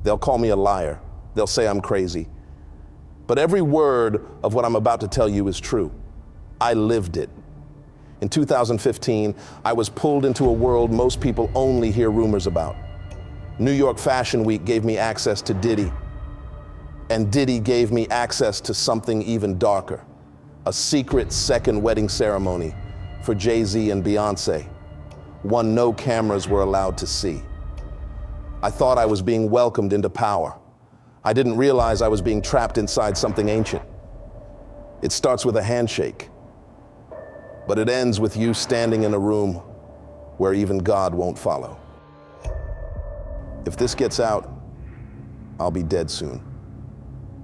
They'll call me a liar. They'll say I'm crazy. But every word of what I'm about to tell you is true. I lived it. In 2015, I was pulled into a world most people only hear rumors about. New York Fashion Week gave me access to Diddy. And Diddy gave me access to something even darker, a secret second wedding ceremony for Jay-Z and Beyoncé, one no cameras were allowed to see. I thought I was being welcomed into power. I didn't realize I was being trapped inside something ancient. It starts with a handshake, but it ends with you standing in a room where even God won't follow. If this gets out, I'll be dead soon.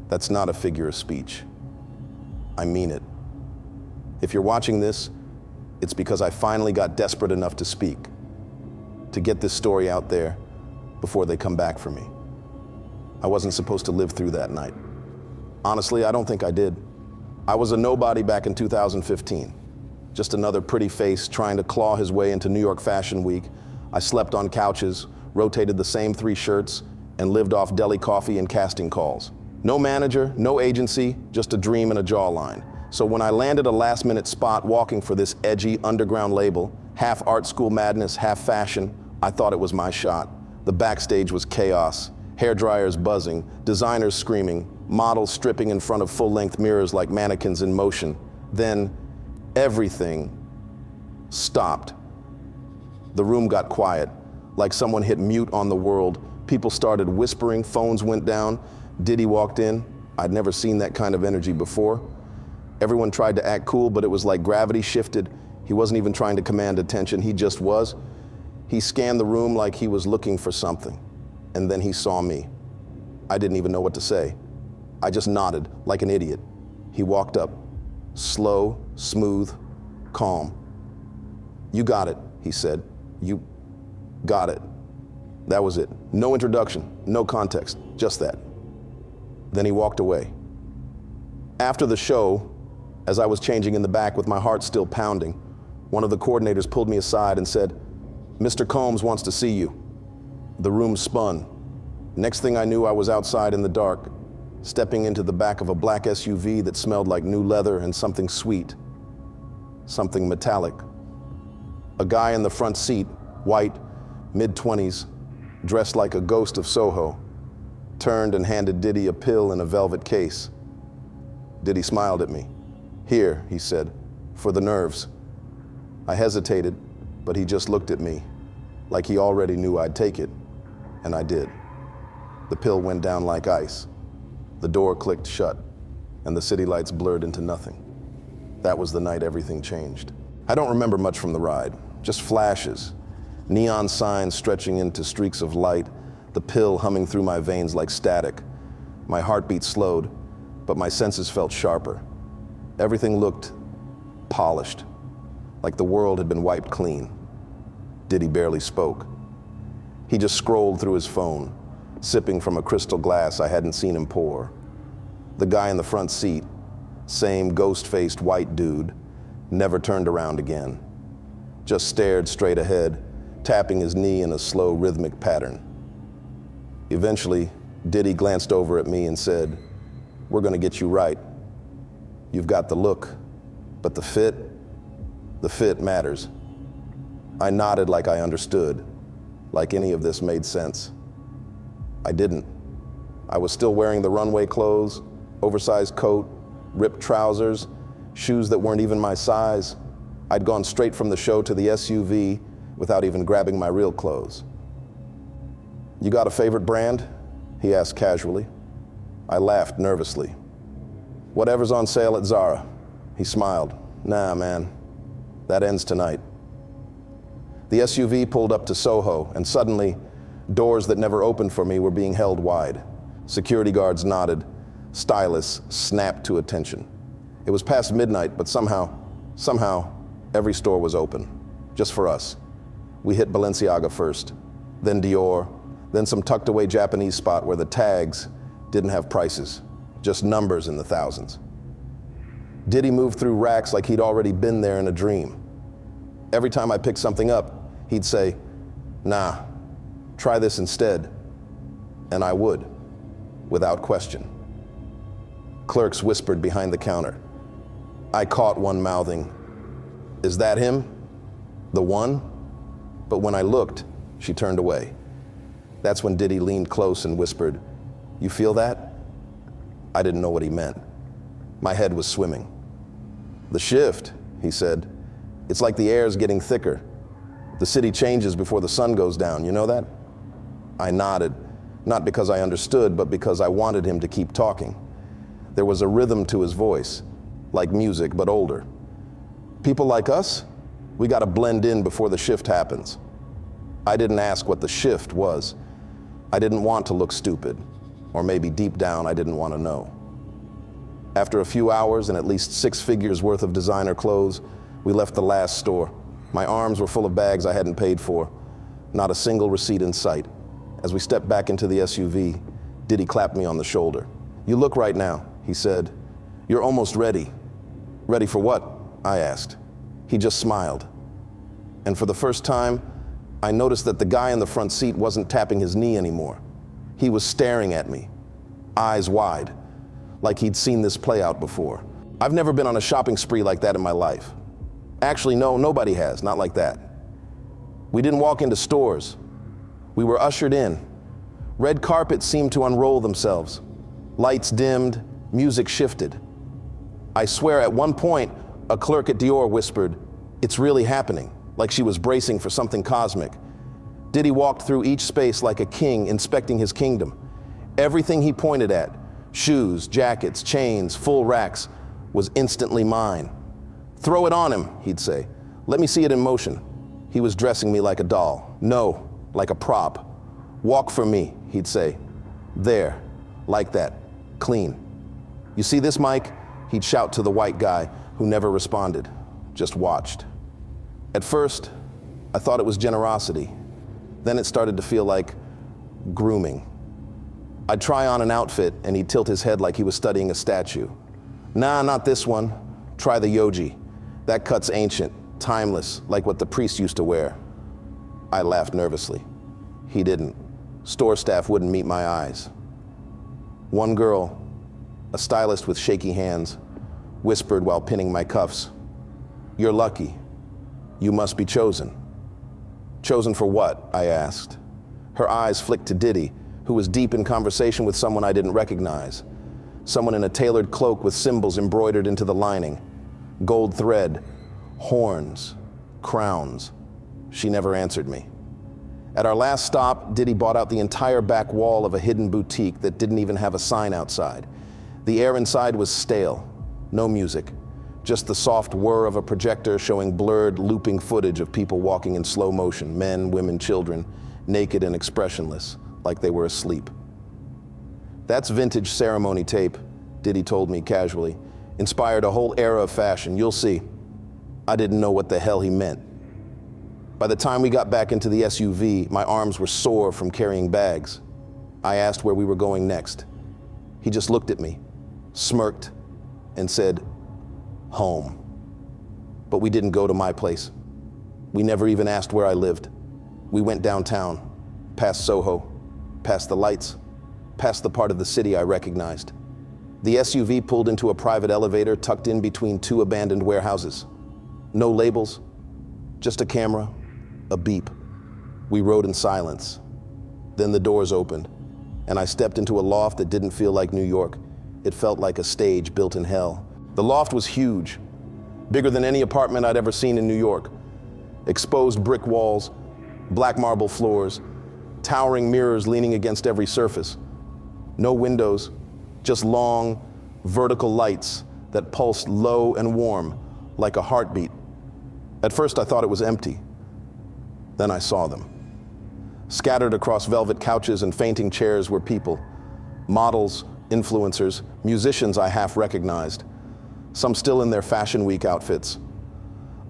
That's not a figure of speech. I mean it. If you're watching this, it's because I finally got desperate enough to speak, to get this story out there before they come back for me. I wasn't supposed to live through that night. Honestly, I don't think I did. I was a nobody back in 2015. Just another pretty face trying to claw his way into New York Fashion Week. I slept on couches, rotated the same 3 shirts, and lived off deli coffee and casting calls. No manager, no agency, just a dream and a jawline. So when I landed a last-minute spot walking for this edgy underground label, half art school madness, half fashion, I thought it was my shot. The backstage was chaos, hair dryers buzzing, designers screaming, models stripping in front of full-length mirrors like mannequins in motion. Then everything stopped. The room got quiet, like someone hit mute on the world. People started whispering, phones went down. Diddy walked in. I'd never seen that kind of energy before. Everyone tried to act cool, but it was like gravity shifted. He wasn't even trying to command attention, he just was. He scanned the room like he was looking for something, and then he saw me. I didn't even know what to say. I just nodded like an idiot. He walked up, slow, smooth, calm. "You got it," he said. "You got it." That was it. No introduction, no context, just that. Then he walked away. After the show, as I was changing in the back with my heart still pounding, one of the coordinators pulled me aside and said, "Mr. Combs wants to see you." The room spun. Next thing I knew, I was outside in the dark, stepping into the back of a black SUV that smelled like new leather and something sweet, something metallic. A guy in the front seat, white, mid-20s, dressed like a ghost of Soho, turned and handed Diddy a pill in a velvet case. Diddy smiled at me. "Here," he said, "for the nerves." I hesitated, but he just looked at me, like he already knew I'd take it, and I did. The pill went down like ice. The door clicked shut, and the city lights blurred into nothing. That was the night everything changed. I don't remember much from the ride, just flashes, neon signs stretching into streaks of light, the pill humming through my veins like static. My heartbeat slowed, but my senses felt sharper. Everything looked polished, like the world had been wiped clean. Diddy barely spoke. He just scrolled through his phone, sipping from a crystal glass I hadn't seen him pour. The guy in the front seat, same ghost-faced white dude, never turned around again. Just stared straight ahead, tapping his knee in a slow rhythmic pattern. Eventually, Diddy glanced over at me and said, "We're gonna get you right. You've got the look, but the fit matters." I nodded like I understood, like any of this made sense. I didn't. I was still wearing the runway clothes, oversized coat, ripped trousers, shoes that weren't even my size. I'd gone straight from the show to the SUV without even grabbing my real clothes. "You got a favorite brand?" he asked casually. I laughed nervously. "Whatever's on sale at Zara." He smiled. "Nah, man, that ends tonight." The SUV pulled up to Soho, and suddenly, doors that never opened for me were being held wide. Security guards nodded. Stylists snapped to attention. It was past midnight, but somehow, every store was open, just for us. We hit Balenciaga first, then Dior, then some tucked away Japanese spot where the tags didn't have prices, just numbers in the thousands. Diddy moved through racks like he'd already been there in a dream. Every time I picked something up, he'd say, "Nah, try this instead." And I would, without question. Clerks whispered behind the counter. I caught one mouthing, "Is that him? The one?" But when I looked, she turned away. That's when Diddy leaned close and whispered, "You feel that?" I didn't know what he meant. My head was swimming. "The shift," he said. "It's like the air's getting thicker. The city changes before the sun goes down, you know that?" I nodded, not because I understood, but because I wanted him to keep talking. There was a rhythm to his voice, like music, but older. People like us, we gotta blend in before the shift happens. I didn't ask what the shift was. I didn't want to look stupid, or maybe deep down I didn't want to know. After a few hours and at least 6 figures worth of designer clothes, we left the last store. My arms were full of bags I hadn't paid for, not a single receipt in sight. As we stepped back into the SUV, Diddy clapped me on the shoulder. "You look right now," he said. "You're almost ready." "Ready for what?" I asked. He just smiled. And for the first time, I noticed that the guy in the front seat wasn't tapping his knee anymore. He was staring at me, eyes wide, like he'd seen this play out before. I've never been on a shopping spree like that in my life. Actually, no, nobody has, not like that. We didn't walk into stores. We were ushered in. Red carpets seemed to unroll themselves. Lights dimmed, music shifted. I swear at one point, a clerk at Dior whispered, "It's really happening," like she was bracing for something cosmic. Diddy walked through each space like a king inspecting his kingdom. Everything he pointed at, shoes, jackets, chains, full racks, was instantly mine. "Throw it on him," he'd say. "Let me see it in motion." He was dressing me like a doll. "No, like a prop." "Walk for me," he'd say. "There, like that, clean." "You see this, Mike?" He'd shout to the white guy who never responded, just watched. At first, I thought it was generosity. Then it started to feel like grooming. I'd try on an outfit and he'd tilt his head like he was studying a statue. "Nah, not this one. Try the yogi. That cut's ancient, timeless, like what the priests used to wear." I laughed nervously. He didn't. Store staff wouldn't meet my eyes. One girl, a stylist with shaky hands, whispered while pinning my cuffs, "You're lucky. You must be chosen." "Chosen for what?" I asked. Her eyes flicked to Diddy, who was deep in conversation with someone I didn't recognize. Someone in a tailored cloak with symbols embroidered into the lining. Gold thread, horns, crowns. She never answered me. At our last stop, Diddy bought out the entire back wall of a hidden boutique that didn't even have a sign outside. The air inside was stale, no music, just the soft whir of a projector showing blurred, looping footage of people walking in slow motion, men, women, children, naked and expressionless, like they were asleep. "That's vintage ceremony tape," Diddy told me casually. "Inspired a whole era of fashion, you'll see." I didn't know what the hell he meant. By the time we got back into the SUV, my arms were sore from carrying bags. I asked where we were going next. He just looked at me, smirked, and said, "Home." But we didn't go to my place. We never even asked where I lived. We went downtown, past Soho, past the lights, past the part of the city I recognized. The SUV pulled into a private elevator tucked in between 2 abandoned warehouses. No labels, just a camera, a beep. We rode in silence. Then the doors opened, and I stepped into a loft that didn't feel like New York. It felt like a stage built in hell. The loft was huge, bigger than any apartment I'd ever seen in New York. Exposed brick walls, black marble floors, towering mirrors leaning against every surface. No windows, just long, vertical lights that pulsed low and warm, like a heartbeat. At first I thought it was empty. Then I saw them. Scattered across velvet couches and fainting chairs were people. Models, influencers, musicians I half recognized. Some still in their Fashion Week outfits.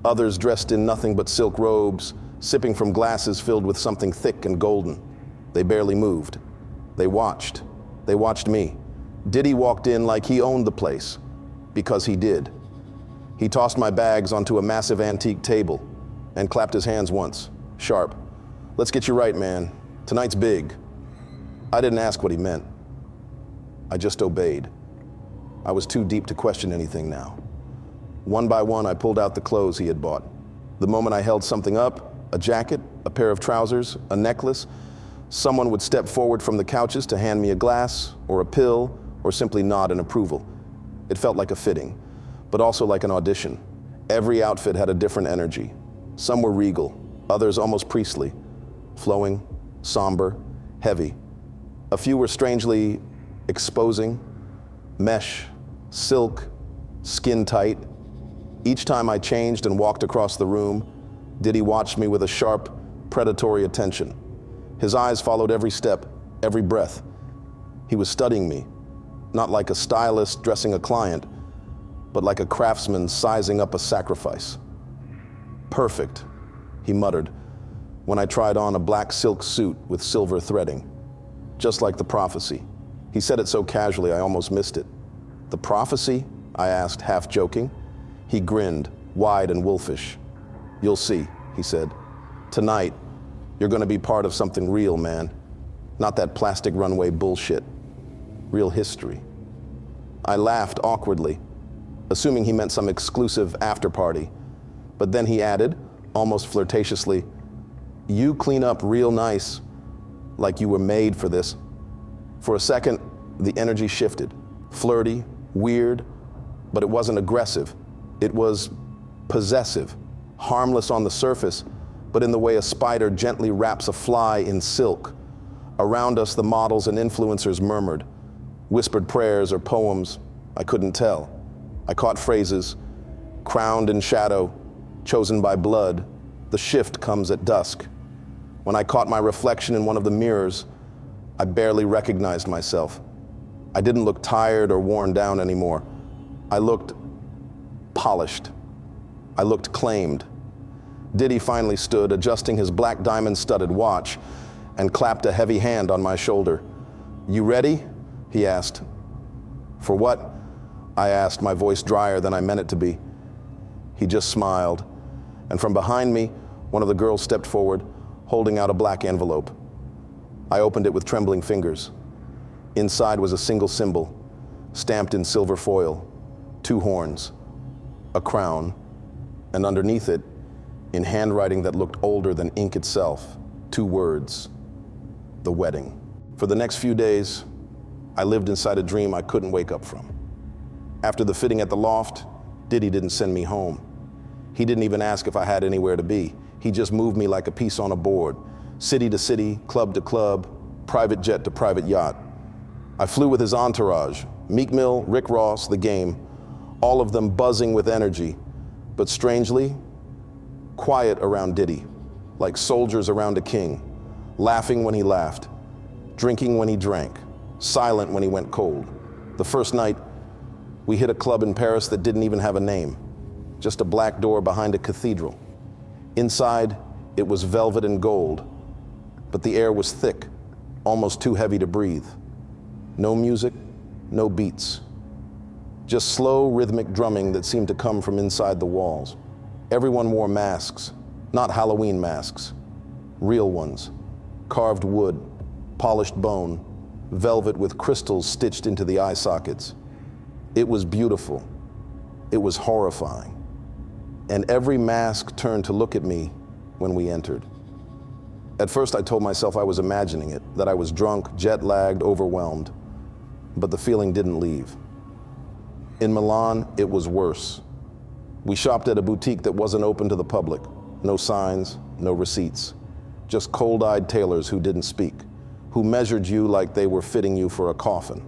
Others dressed in nothing but silk robes, sipping from glasses filled with something thick and golden. They barely moved. They watched. They watched me. Diddy walked in like he owned the place, because he did. He tossed my bags onto a massive antique table and clapped his hands once, sharp. "Let's get you right, man. Tonight's big." I didn't ask what he meant. I just obeyed. I was too deep to question anything now. One by one, I pulled out the clothes he had bought. The moment I held something up, a jacket, a pair of trousers, a necklace, someone would step forward from the couches to hand me a glass or a pill or simply nod in approval. It felt like a fitting, but also like an audition. Every outfit had a different energy. Some were regal, others almost priestly, flowing, somber, heavy. A few were strangely exposing, mesh, silk, skin tight. Each time I changed and walked across the room, Diddy watched me with a sharp, predatory attention. His eyes followed every step, every breath. He was studying me, not like a stylist dressing a client, but like a craftsman sizing up a sacrifice. Perfect, he muttered, when I tried on a black silk suit with silver threading, just like the prophecy. He said it so casually I almost missed it. The prophecy? I asked, half joking. He grinned, wide and wolfish. You'll see, he said. Tonight, you're gonna be part of something real, man. Not that plastic runway bullshit. Real history. I laughed awkwardly, assuming he meant some exclusive after party. But then he added, almost flirtatiously, you clean up real nice, like you were made for this. For a second, the energy shifted. Flirty, weird, but it wasn't aggressive. It was possessive, harmless on the surface, but in the way a spider gently wraps a fly in silk. Around us, the models and influencers murmured, whispered prayers or poems, I couldn't tell. I caught phrases, crowned in shadow, chosen by blood. The shift comes at dusk. When I caught my reflection in one of the mirrors, I barely recognized myself. I didn't look tired or worn down anymore. I looked polished. I looked claimed. Diddy finally stood, adjusting his black diamond-studded watch, and clapped a heavy hand on my shoulder. You ready? He asked. For what? I asked, my voice drier than I meant it to be. He just smiled, and from behind me, one of the girls stepped forward, holding out a black envelope. I opened it with trembling fingers. Inside was a single symbol, stamped in silver foil, 2 horns, a crown, and underneath it, in handwriting that looked older than ink itself, 2 words, the wedding. For the next few days, I lived inside a dream I couldn't wake up from. After the fitting at the loft, Diddy didn't send me home. He didn't even ask if I had anywhere to be. He just moved me like a piece on a board, city to city, club to club, private jet to private yacht. I flew with his entourage, Meek Mill, Rick Ross, The Game, all of them buzzing with energy, but strangely, quiet around Diddy, like soldiers around a king, laughing when he laughed, drinking when he drank, silent when he went cold. The first night, we hit a club in Paris that didn't even have a name, just a black door behind a cathedral. Inside, it was velvet and gold, but the air was thick, almost too heavy to breathe. No music, no beats. Just slow, rhythmic drumming that seemed to come from inside the walls. Everyone wore masks, not Halloween masks, real ones, carved wood, polished bone, velvet with crystals stitched into the eye sockets. It was beautiful. It was horrifying. And every mask turned to look at me when we entered. At first, I told myself I was imagining it, that I was drunk, jet-lagged, overwhelmed. But the feeling didn't leave. In Milan, it was worse. We shopped at a boutique that wasn't open to the public. No signs, no receipts. Just cold-eyed tailors who didn't speak, who measured you like they were fitting you for a coffin.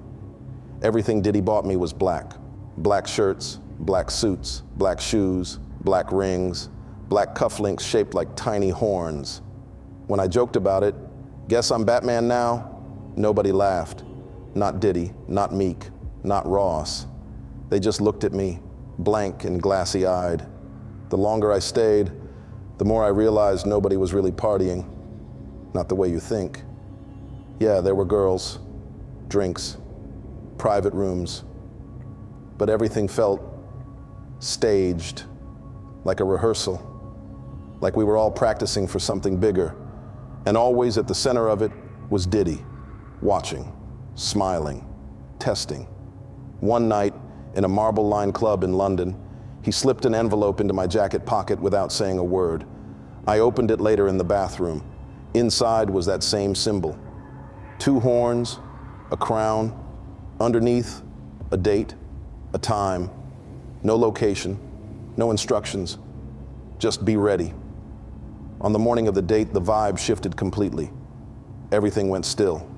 Everything Diddy bought me was black. Black shirts, black suits, black shoes, black rings, black cufflinks shaped like tiny horns. When I joked about it, guess I'm Batman now? Nobody laughed. Not Diddy, not Meek, not Ross. They just looked at me, blank and glassy-eyed. The longer I stayed, the more I realized nobody was really partying. Not the way you think. Yeah, there were girls, drinks, private rooms, but everything felt staged, like a rehearsal, like we were all practicing for something bigger. And always at the center of it was Diddy, watching, smiling, testing. One night, in a marble-lined club in London, he slipped an envelope into my jacket pocket without saying a word. I opened it later in the bathroom. Inside was that same symbol. 2 horns, a crown, underneath, a date, a time, no location, no instructions, just be ready. On the morning of the date, the vibe shifted completely. Everything went still.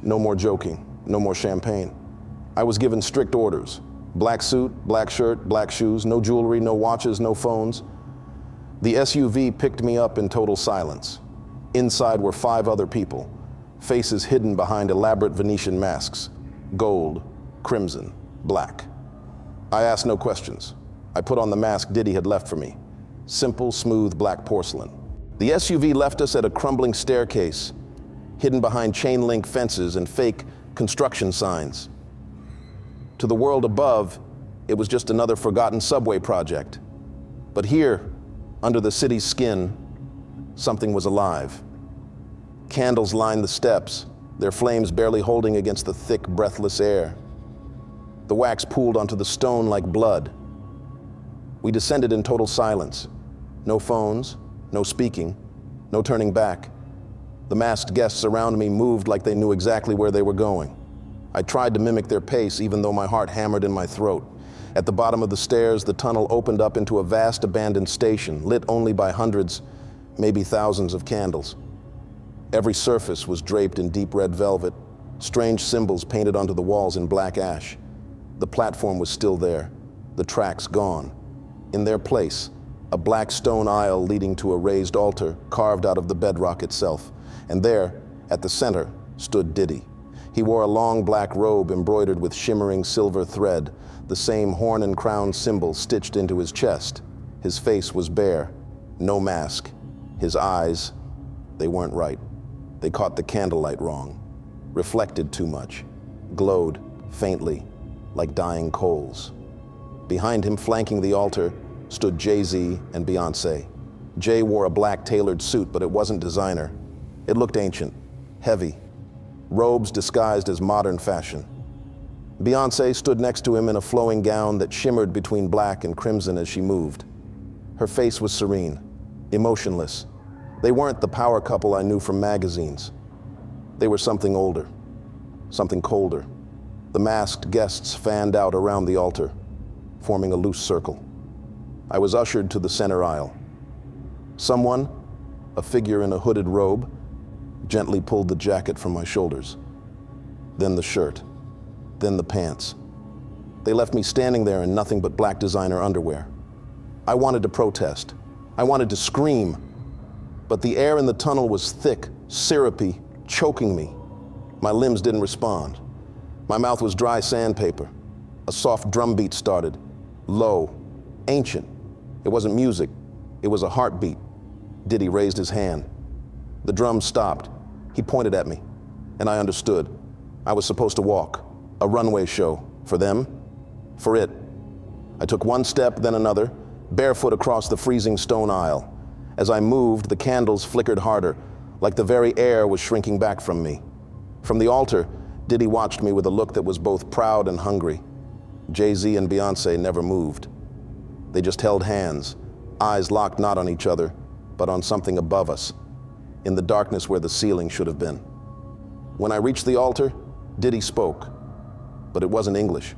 No more joking, no more champagne. I was given strict orders. Black suit, black shirt, black shoes, no jewelry, no watches, no phones. The SUV picked me up in total silence. Inside were 5 other people, faces hidden behind elaborate Venetian masks, gold, crimson, black. I asked no questions. I put on the mask Diddy had left for me. Simple, smooth black porcelain. The SUV left us at a crumbling staircase, hidden behind chain-link fences and fake construction signs. To the world above, it was just another forgotten subway project. But here, under the city's skin, something was alive. Candles lined the steps, their flames barely holding against the thick, breathless air. The wax pooled onto the stone like blood. We descended in total silence. No phones, no speaking, no turning back. The masked guests around me moved like they knew exactly where they were going. I tried to mimic their pace, even though my heart hammered in my throat. At the bottom of the stairs, the tunnel opened up into a vast abandoned station, lit only by hundreds, maybe thousands of candles. Every surface was draped in deep red velvet, strange symbols painted onto the walls in black ash. The platform was still there, the tracks gone. In their place, a black stone aisle leading to a raised altar carved out of the bedrock itself. And there, at the center, stood Diddy. He wore a long black robe embroidered with shimmering silver thread, the same horn and crown symbol stitched into his chest. His face was bare, no mask. His eyes, they weren't right. They caught the candlelight wrong, reflected too much, glowed faintly, like dying coals. Behind him, flanking the altar, stood Jay-Z and Beyoncé. Jay wore a black tailored suit, but it wasn't designer. It looked ancient, heavy, robes disguised as modern fashion. Beyoncé stood next to him in a flowing gown that shimmered between black and crimson as she moved. Her face was serene, emotionless. They weren't the power couple I knew from magazines. They were something older, something colder. The masked guests fanned out around the altar, forming a loose circle. I was ushered to the center aisle. Someone, a figure in a hooded robe, gently pulled the jacket from my shoulders. Then the shirt, then the pants. They left me standing there in nothing but black designer underwear. I wanted to protest. I wanted to scream. But the air in the tunnel was thick, syrupy, choking me. My limbs didn't respond. My mouth was dry sandpaper. A soft drum beat started, low, ancient. It wasn't music, it was a heartbeat. Diddy raised his hand. The drum stopped. He pointed at me, and I understood. I was supposed to walk, a runway show, for them, for it. I took one step, then another, barefoot across the freezing stone aisle. As I moved, the candles flickered harder, like the very air was shrinking back from me. From the altar, Diddy watched me with a look that was both proud and hungry. Jay-Z and Beyoncé never moved. They just held hands, eyes locked not on each other, but on something above us, in the darkness where the ceiling should have been. When I reached the altar, Diddy spoke, but it wasn't English.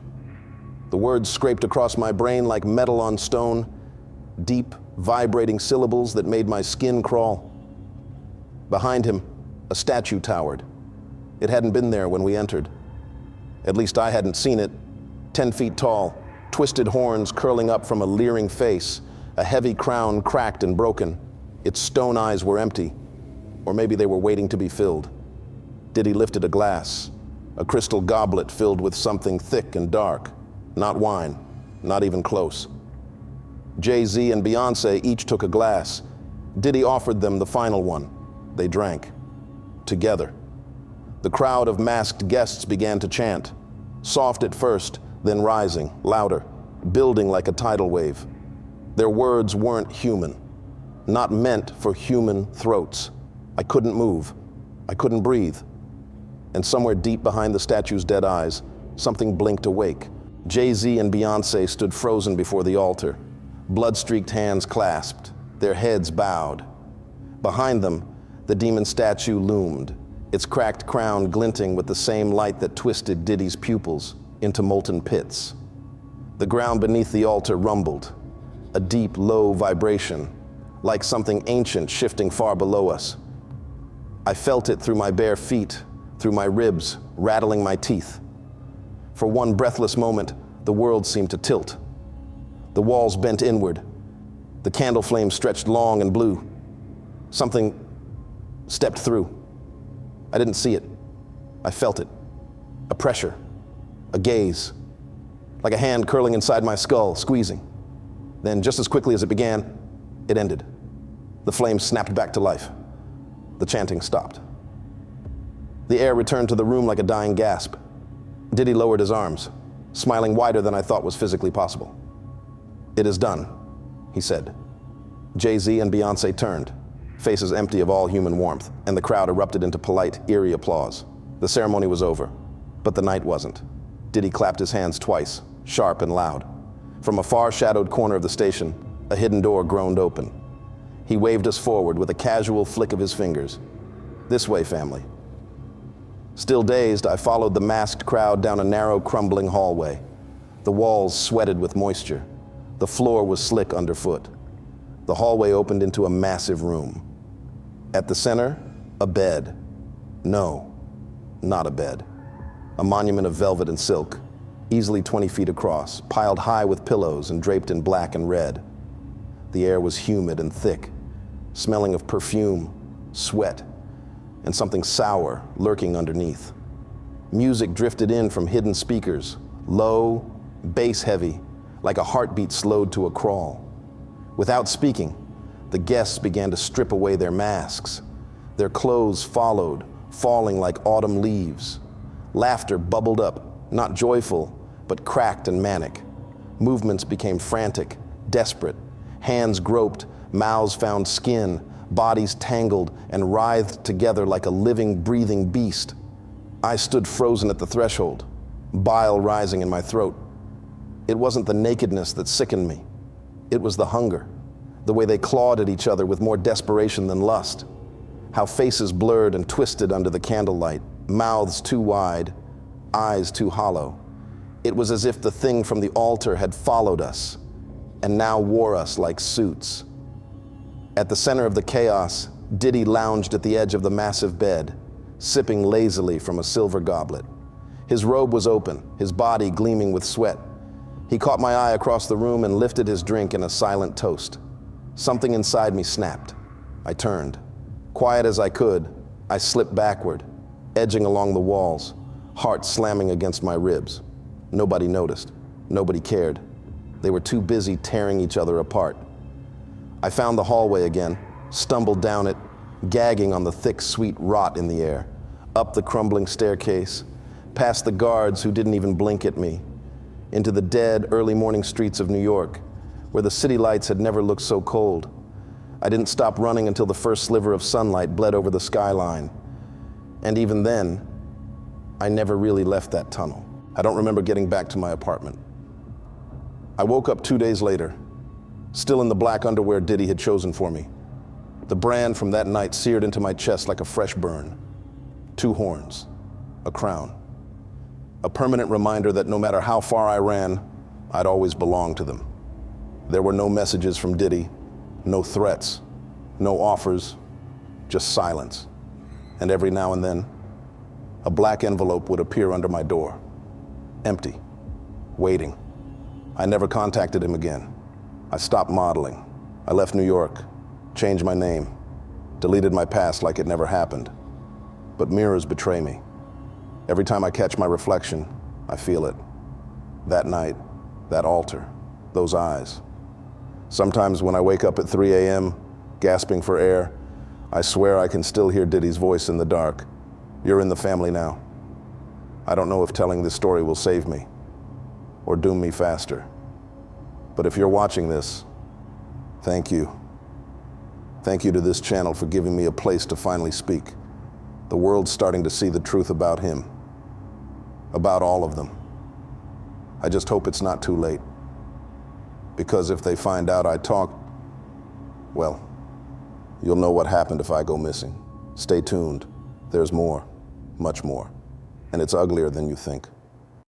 The words scraped across my brain like metal on stone, deep, vibrating syllables that made my skin crawl. Behind him, a statue towered. It hadn't been there when we entered. At least I hadn't seen it. 10 feet tall, twisted horns curling up from a leering face, a heavy crown cracked and broken. Its stone eyes were empty, or maybe they were waiting to be filled. Diddy lifted a glass, a crystal goblet filled with something thick and dark. Not wine, not even close. Jay-Z and Beyoncé each took a glass. Diddy offered them the final one. They drank. Together. The crowd of masked guests began to chant. Soft at first, then rising, louder, building like a tidal wave. Their words weren't human, not meant for human throats. I couldn't move. I couldn't breathe. and somewhere deep behind the statue's dead eyes, something blinked awake. Jay-Z and Beyoncé stood frozen before the altar, blood-streaked hands clasped, their heads bowed. Behind them, the demon statue loomed, its cracked crown glinting with the same light that twisted Diddy's pupils into molten pits. The ground beneath the altar rumbled, a deep, low vibration, like something ancient shifting far below us. I felt it through my bare feet, through my ribs, rattling my teeth. For one breathless moment, the world seemed to tilt. The walls bent inward. The candle flame stretched long and blue. Something stepped through. I didn't see it. I felt it. A pressure, a gaze, like a hand curling inside my skull, squeezing. Then, just as quickly as it began, it ended. The flame snapped back to life. The chanting stopped. The air returned to the room like a dying gasp. Diddy lowered his arms, smiling wider than I thought was physically possible. "It is done," he said. Jay-Z and Beyoncé turned, faces empty of all human warmth, and the crowd erupted into polite, eerie applause. The ceremony was over, but the night wasn't. Diddy clapped his hands twice, sharp and loud. From a far-shadowed corner of the station, a hidden door groaned open. He waved us forward with a casual flick of his fingers. "This way, family." Still dazed, I followed the masked crowd down a narrow, crumbling hallway. The walls sweated with moisture. The floor was slick underfoot. The hallway opened into a massive room. At the center, a bed. No, not a bed. A monument of velvet and silk, easily 20 feet across, piled high with pillows and draped in black and red. The air was humid and thick, smelling of perfume, sweat, and something sour lurking underneath. Music drifted in from hidden speakers, low, bass-heavy, like a heartbeat slowed to a crawl. Without speaking, the guests began to strip away their masks. Their clothes followed, falling like autumn leaves. Laughter bubbled up, not joyful, but cracked and manic. Movements became frantic, desperate. Hands groped, mouths found skin, bodies tangled and writhed together like a living, breathing beast. I stood frozen at the threshold, bile rising in my throat. It wasn't the nakedness that sickened me. It was the hunger, the way they clawed at each other with more desperation than lust. How faces blurred and twisted under the candlelight, mouths too wide, eyes too hollow. It was as if the thing from the altar had followed us and now wore us like suits. At the center of the chaos, Diddy lounged at the edge of the massive bed, sipping lazily from a silver goblet. His robe was open, his body gleaming with sweat. He caught my eye across the room and lifted his drink in a silent toast. Something inside me snapped. I turned. Quiet as I could, I slipped backward, edging along the walls, heart slamming against my ribs. Nobody noticed. Nobody cared. They were too busy tearing each other apart. I found the hallway again, stumbled down it, gagging on the thick, sweet rot in the air, up the crumbling staircase, past the guards who didn't even blink at me, into the dead, early morning streets of New York, where the city lights had never looked so cold. I didn't stop running until the first sliver of sunlight bled over the skyline. And even then, I never really left that tunnel. I don't remember getting back to my apartment. I woke up 2 days later, still in the black underwear Diddy had chosen for me. The brand from that night seared into my chest like a fresh burn. 2 horns, a crown. A permanent reminder that no matter how far I ran, I'd always belong to them. There were no messages from Diddy, no threats, no offers, just silence. And every now and then, a black envelope would appear under my door, empty, waiting. I never contacted him again. I stopped modeling. I left New York, changed my name, deleted my past like it never happened. But mirrors betray me. Every time I catch my reflection, I feel it. That night, that altar, those eyes. Sometimes when I wake up at 3 a.m., gasping for air, I swear I can still hear Diddy's voice in the dark. You're in the family now. I don't know if telling this story will save me or doom me faster. But if you're watching this, thank you. Thank you to this channel for giving me a place to finally speak. The world's starting to see the truth about him, about all of them. I just hope it's not too late. Because if they find out I talk, well, you'll know what happened if I go missing. Stay tuned. There's more, much more. And it's uglier than you think.